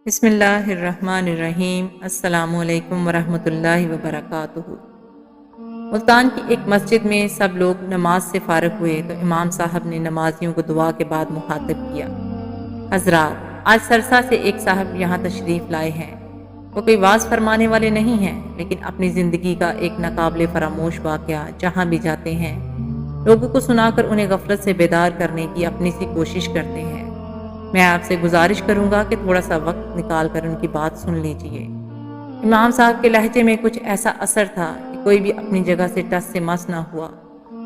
بسم اللہ الرحمن الرحیم۔ السلام علیکم ورحمۃ اللہ وبرکاتہ۔ ملتان کی ایک مسجد میں سب لوگ نماز سے فارغ ہوئے تو امام صاحب نے نمازیوں کو دعا کے بعد مخاطب کیا: حضرات، آج سرسا سے ایک صاحب یہاں تشریف لائے ہیں۔ وہ کوئی واز فرمانے والے نہیں ہیں، لیکن اپنی زندگی کا ایک ناقابل فراموش واقعہ جہاں بھی جاتے ہیں لوگوں کو سنا کر انہیں غفلت سے بیدار کرنے کی اپنی سی کوشش کرتے ہیں۔ میں آپ سے گزارش کروں گا کہ تھوڑا سا وقت نکال کر ان کی بات سن لیجئے۔ امام صاحب کے لہجے میں کچھ ایسا اثر تھا کہ کوئی بھی اپنی جگہ سے ٹس سے مس نہ ہوا،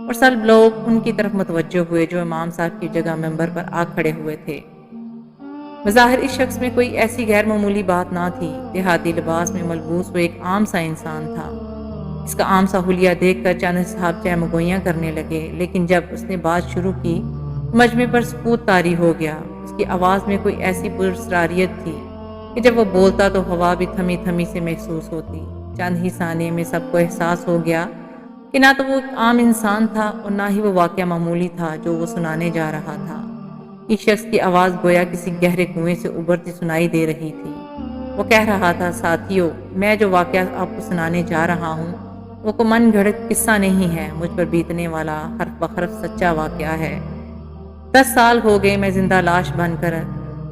اور سب لوگ ان کی طرف متوجہ ہوئے جو امام صاحب کی جگہ ممبر پر آ کھڑے ہوئے تھے۔ بظاہر اس شخص میں کوئی ایسی غیر معمولی بات نہ تھی۔ دیہاتی لباس میں ملبوس وہ ایک عام سا انسان تھا۔ اس کا عام سا حلیہ دیکھ کر چند صاحب چہمگوئیاں کرنے لگے، لیکن جب اس نے بات شروع کی مجمع پر سکوت طاری ہو گیا۔ اس کی آواز میں کوئی ایسی پراسراریت تھی کہ جب وہ بولتا تو ہوا بھی تھمی تھمی سے محسوس ہوتی۔ چند ہی ثانیے میں سب کو احساس ہو گیا کہ نہ تو وہ ایک عام انسان تھا اور نہ ہی وہ واقعہ معمولی تھا جو وہ سنانے جا رہا تھا۔ اس شخص کی آواز گویا کسی گہرے کنویں سے ابھرتی سنائی دے رہی تھی۔ وہ کہہ رہا تھا: ساتھیو، میں جو واقعہ آپ کو سنانے جا رہا ہوں وہ کوئی من گھڑت قصہ نہیں ہے، مجھ پر بیتنے والا حرف بحرف سچا واقعہ ہے۔ 10 سال ہو گئے میں زندہ لاش بن کر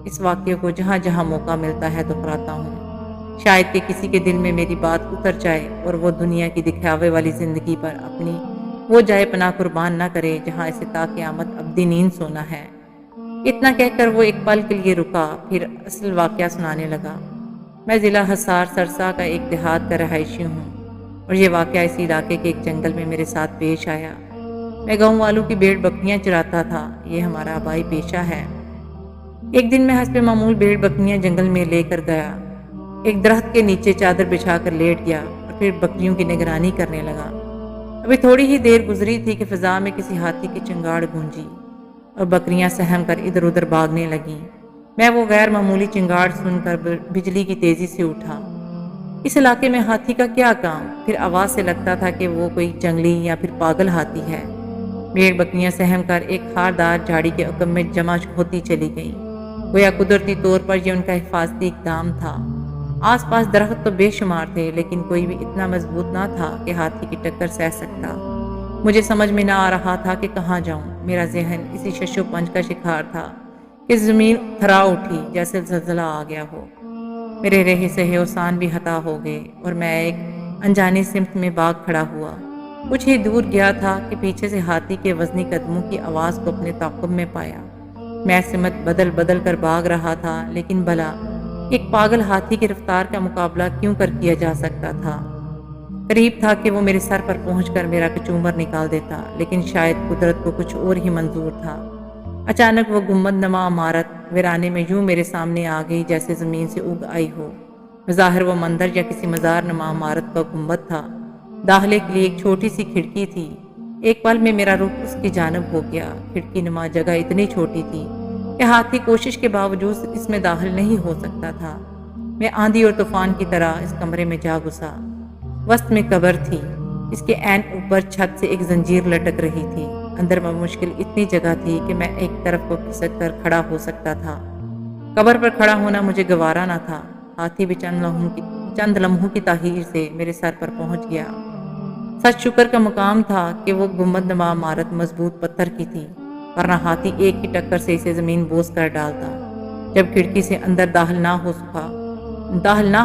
اس واقعے کو جہاں جہاں موقع ملتا ہے دہراتا ہوں۔ شاید کہ کسی کے دل میں میری بات اتر جائے اور وہ دنیا کی دکھاوے والی زندگی پر اپنی وہ جائے پناہ قربان نہ کرے جہاں اسے تا قیامت ابدی نیند سونا ہے۔ اتنا کہہ کر وہ ایک پل کے لیے رکا، پھر اصل واقعہ سنانے لگا: میں ضلع حصار سرسا کا ایک دیہات کا رہائشی ہوں، اور یہ واقعہ اسی علاقے کے ایک جنگل میں میرے ساتھ پیش آیا۔ میں گاؤں والوں کی بھیڑ بکریاں چراتا تھا، یہ ہمارا آبائی پیشہ ہے۔ ایک دن میں حسب معمول بھیڑ بکریاں جنگل میں لے کر گیا۔ ایک درخت کے نیچے چادر بچھا کر لیٹ گیا اور پھر بکریوں کی نگرانی کرنے لگا۔ ابھی تھوڑی ہی دیر گزری تھی کہ فضا میں کسی ہاتھی کی چنگاڑ گونجی اور بکریاں سہم کر ادھر ادھر بھاگنے لگیں۔ میں وہ غیر معمولی چنگاڑ سن کر بجلی کی تیزی سے اٹھا۔ اس علاقے میں ہاتھی کا کیا کام؟ پھر آواز سے لگتا تھا کہ وہ کوئی جنگلی یا پھر پاگل ہاتھی ہے۔ بھیڑ بکریاں سہم کر ایک خاردار جھاڑی کے عقب میں جمع ہوتی چلی گئیں، گویا قدرتی طور پر یہ ان کا حفاظتی اقدام تھا۔ آس پاس درخت تو بے شمار تھے، لیکن کوئی بھی اتنا مضبوط نہ تھا کہ ہاتھی کی ٹکر سہ سکتا۔ مجھے سمجھ میں نہ آ رہا تھا کہ کہاں جاؤں۔ میرا ذہن اسی شش و پنج کا شکار تھا کہ زمین تھرا اٹھی جیسے زلزلہ آ گیا ہو۔ میرے رہے سہے و سان بھی ہتا ہو گئے اور میں ایک انجانی سمت میں بھاگ کھڑا ہوا۔ کچھ ہی دور گیا تھا کہ پیچھے سے ہاتھی کے وزنی قدموں کی آواز کو اپنے تعاقب میں پایا۔ میں سمت بدل بدل کر بھاگ رہا تھا، لیکن بھلا ایک پاگل ہاتھی کی رفتار کا مقابلہ کیوں کر کیا جا سکتا تھا؟ قریب تھا کہ وہ میرے سر پر پہنچ کر میرا کچومر نکال دیتا، لیکن شاید قدرت کو کچھ اور ہی منظور تھا۔ اچانک وہ گنبد نما عمارت ویرانے میں یوں میرے سامنے آ گئی جیسے زمین سے اگ آئی ہو۔ بظاہر وہ مندر یا کسی مزار نما عمارت کا گنبد تھا۔ داخلے کے لیے ایک چھوٹی سی کھڑکی تھی۔ ایک پل میں میرا رخ اس کی جانب ہو گیا۔ کھڑکی نما جگہ اتنی چھوٹی تھی کہ ہاتھی کوشش کے باوجود اس میں داخل نہیں ہو سکتا تھا۔ میں آندھی اور طوفان کی طرح اس کمرے میں جا گھسا۔ وسط میں قبر تھی، اس کے عین اوپر چھت سے ایک زنجیر لٹک رہی تھی۔ اندر بمشکل اتنی جگہ تھی کہ میں ایک طرف کو کھسک کر کھڑا ہو سکتا تھا۔ قبر پر کھڑا ہونا مجھے گوارا نہ تھا۔ ہاتھی بھی چند لمحوں کی تاخیر سے میرے سر پر پہنچ گیا۔ سچ شکر کا مقام تھا کہ وہ گنبد نما عمارت مضبوط پتھر کی تھی، ورنہ ہاتھی ایک ہی ٹکر سے اسے زمین بوس کر ڈالتا۔ جب کھڑکی سے اندر داخل نہ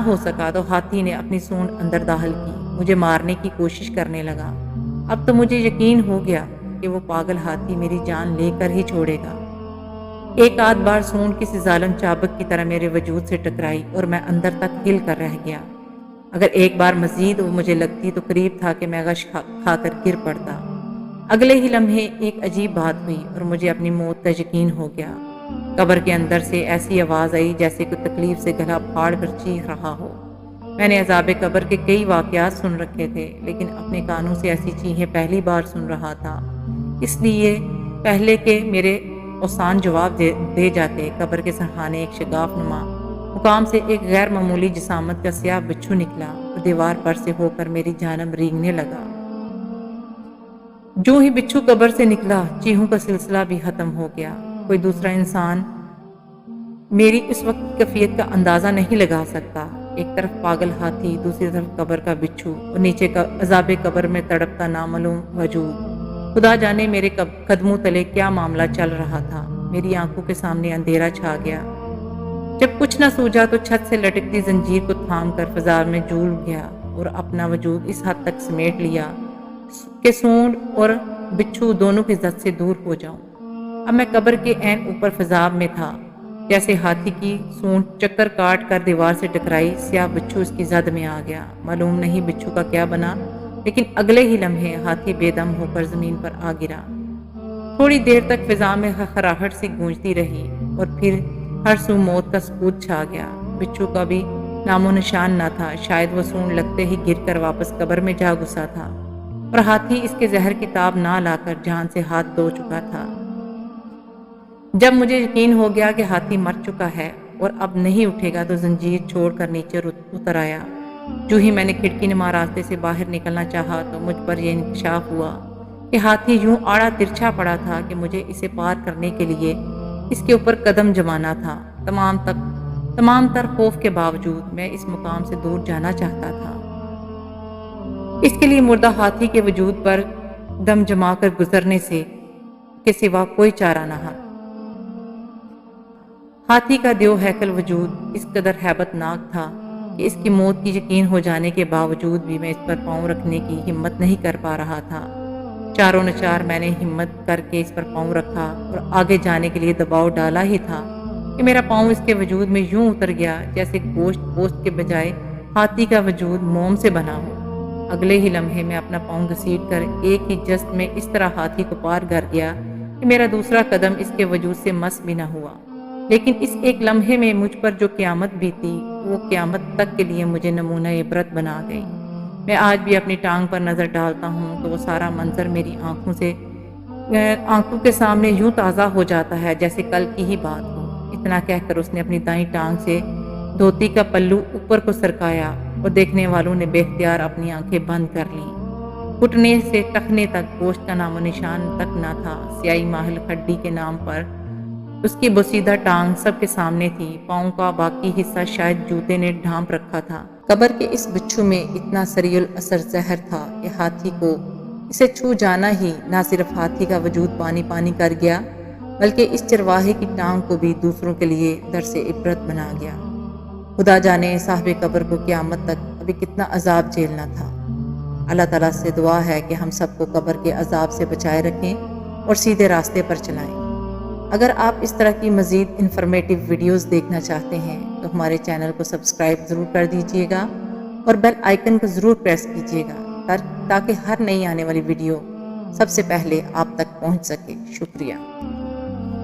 ہو سکا تو ہاتھی نے اپنی سونڈ اندر داخل کی، مجھے مارنے کی کوشش کرنے لگا۔ اب تو مجھے یقین ہو گیا کہ وہ پاگل ہاتھی میری جان لے کر ہی چھوڑے گا۔ ایک آدھ بار سونڈ کسی ظالم چابک کی طرح میرے وجود سے ٹکرائی اور میں اندر تک ہل کر رہ گیا۔ اگر ایک بار مزید وہ مجھے لگتی تو قریب تھا کہ میں غش کھا کر گر پڑتا۔ اگلے ہی لمحے ایک عجیب بات ہوئی اور مجھے اپنی موت کا یقین ہو گیا۔ قبر کے اندر سے ایسی آواز آئی جیسے کوئی تکلیف سے گلا پھاڑ کر چیخ رہا ہو۔ میں نے عذاب قبر کے کئی واقعات سن رکھے تھے، لیکن اپنے کانوں سے ایسی چیخیں پہلی بار سن رہا تھا۔ اس لیے پہلے کہ میرے اوسان جواب دے جاتے، قبر کے سرحانے ایک شگاف نما مقام سے ایک غیر معمولی جسامت کا سیاہ بچھو نکلا اور دیوار پر سے ہو کر میری جانب رینگنے لگا۔ جو ہی بچھو قبر سے نکلا، چیخوں کا سلسلہ بھی ختم ہو گیا۔ کوئی دوسرا انسان میری اس وقت کی کیفیت کا اندازہ نہیں لگا سکتا۔ ایک طرف پاگل ہاتھی، دوسری طرف قبر کا بچھو اور نیچے کا عذاب قبر میں تڑپتا نامعلوم وجود۔ خدا جانے میرے قدموں تلے کیا معاملہ چل رہا تھا۔ میری آنکھوں کے سامنے اندھیرا چھا گیا۔ جب کچھ نہ سوجا تو چھت سے لٹکتی زنجیر کو تھام کر فضا میں جھول گیا اور اپنا وجود اس حد تک سمیٹ لیا کہ سونڈ اور بچھو دونوں کی زد سے دور ہو جاؤں۔ اب میں قبر کے عین اوپر فضا میں تھا، جیسے ہاتھی کی سونڈ چکر کاٹ کر دیوار سے ٹکرائی، سیاہ بچھو اس کی زد میں آ گیا۔ معلوم نہیں بچھو کا کیا بنا، لیکن اگلے ہی لمحے ہاتھی بے دم ہو کر زمین پر آ گرا۔ تھوڑی دیر تک فضا میں خراہٹ سی گونجتی رہی اور پھر ہر سو موت کا سکوت چھا گیا۔ بچھو کا بھی نام و نشان نہ تھا، شاید وہ سونڈ لگتے ہی گر کر واپس قبر میں جا گھسا تھا اور ہاتھی اس کے زہر کی تاب نہ لا کر جان سے ہاتھ دھو چکا تھا۔ جب مجھے یقین ہو گیا کہ ہاتھی مر چکا ہے اور اب نہیں اٹھے گا تو زنجیر چھوڑ کر نیچے اتر آیا۔ جو ہی میں نے کھڑکی نما راستے سے باہر نکلنا چاہا تو مجھ پر یہ انکشاف ہوا کہ ہاتھی یوں آڑا ترچھا پڑا تھا کہ مجھے اسے پار کرنے کے لیے اس کے اوپر قدم جمانا تھا۔ تمام تر خوف کے باوجود میں اس مقام سے دور جانا چاہتا تھا۔ اس کے لیے مردہ ہاتھی کے وجود پر دم جما کر گزرنے سے کے سوا کوئی چارہ نہ تھا۔ ہاتھی کا دیو ہیکل وجود اس قدر ہیبت ناک تھا کہ اس کی موت کی یقین ہو جانے کے باوجود بھی میں اس پر پاؤں رکھنے کی ہمت نہیں کر پا رہا تھا۔ چاروں نچار میں نے ہمت کر کے اس پر پاؤں رکھا اور آگے جانے کے لیے دباؤ ڈالا ہی تھا کہ میرا پاؤں اس کے وجود میں یوں اتر گیا جیسے گوشت پوست کے بجائے ہاتھی کا وجود موم سے بنا ہو۔ اگلے ہی لمحے میں اپنا پاؤں گھسیٹ کر ایک ہی جست میں اس طرح ہاتھی کو پار کر گیا کہ میرا دوسرا قدم اس کے وجود سے مس بھی نہ ہوا۔ لیکن اس ایک لمحے میں مجھ پر جو قیامت بیتی وہ قیامت تک کے لیے مجھے نمونہ عبرت بنا گئی۔ میں آج بھی اپنی ٹانگ پر نظر ڈالتا ہوں تو وہ سارا منظر میری آنکھوں کے سامنے یوں تازہ ہو جاتا ہے جیسے کل کی ہی بات ہو۔ اتنا کہہ کر اس نے اپنی دائیں ٹانگ سے دھوتی کا پلو اوپر کو سرکایا اور دیکھنے والوں نے بے اختیار اپنی آنکھیں بند کر لیں۔ گھٹنے سے ٹخنے تک گوشت کا نام و نشان تک نہ تھا۔ سیاہی ماہل ہڈی کے نام پر اس کی بوسیدہ ٹانگ سب کے سامنے تھی۔ پاؤں کا باقی حصہ شاید جوتے نے ڈھانپ رکھا تھا۔ قبر کے اس بچھو میں اتنا سریع الاثر زہر تھا کہ ہاتھی کو اسے چھو جانا ہی نہ صرف ہاتھی کا وجود پانی پانی کر گیا بلکہ اس چرواہے کی ٹانگ کو بھی دوسروں کے لیے درس عبرت بنا گیا۔ خدا جانے صاحب قبر کو قیامت تک ابھی کتنا عذاب جھیلنا تھا۔ اللہ تعالیٰ سے دعا ہے کہ ہم سب کو قبر کے عذاب سے بچائے رکھیں اور سیدھے راستے پر چلائیں۔ اگر آپ اس طرح کی مزید انفارمیٹیو ویڈیوز دیکھنا چاہتے ہیں تو ہمارے چینل کو سبسکرائب ضرور کر دیجیے گا اور بیل آئیکن کو ضرور پریس کیجیے گا تاکہ ہر نئی آنے والی ویڈیو سب سے پہلے آپ تک پہنچ سکے۔ شکریہ۔